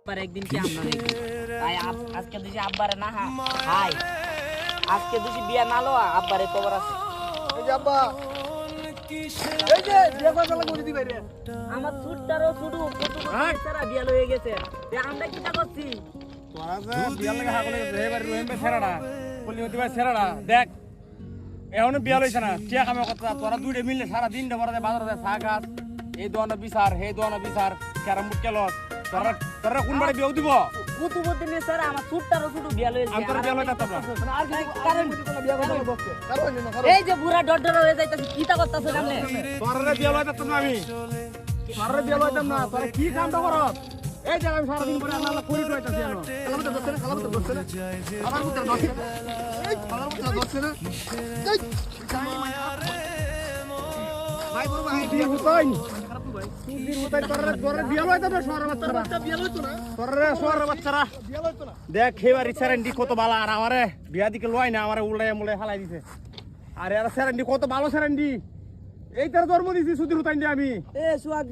पर একদিন কি আমরা নেই তাই আজকে দিছি আব্বারে না হাই আজকে দিছি বিয়া না লো আব্বারে খবর আছে এই যে আব্বা এই যে বিয়া করা লাগবে দিদি ভাই রে আমার ছুটটারও ছুটু কত সারা বিয়া লয়ে গেছে তে আমরা কিটা করছি তোরা যে বিয়া লাগা হাগলে এবারে রহিম ভাই ছেড়াড়া কলিমতি ভাই ছেড়াড়া দেখ এখন বিয়া লইছ না টিয়া কামে কথা তোরা দুইটা মিললে সারা দিন দেবরে বাজারে চা খাস এই দোয়ানো বিচার হে দোয়ানো বিচার ক্যারাম বুট কেলস তোরা তোরা কোন বাড়ি বিয়া দিব কুতু বলতে নে স্যার আমার ছুটটারও ছুটু বিয়া লয়ে আমি তোর বিয়া লইতাম না আর কিছু কারণ বিয়া করা বসছে কারণ না কারণ এই যে বুড়া ডডর হয়ে যাইতাছে কিটা করতাছ সামনে তোরা বিয়া লইতাম না আমি তোরা বিয়া লইতাম না তোরা কি কামটা করস এই যে আমি সারা দিন পরে আল্লাহ করি টইতাছি জানো কালাম তো বসছে না আমার মুখে বসছে এই আমার মুখে বসছে না এই ভাই বড় ভাই বিয়া হতাই তুই হতাই তোরা বিয়া লইতাম না শহরের বাচ্চারা বিয়া লইতো না তোরা শহরের বাচ্চারা বিয়া লইতো না দেখ এবার স্যারেন্ডি কত ভালো আর আমারে বিয়া দিকে লয় না আমারে উল্টায় মুলে হালাই দিছে আর এরা স্যারেন্ডি কত ভালো স্যারেন্ডি এই তার জন্ম দিছি সুধীর হতাই আমি এ সুয়াগ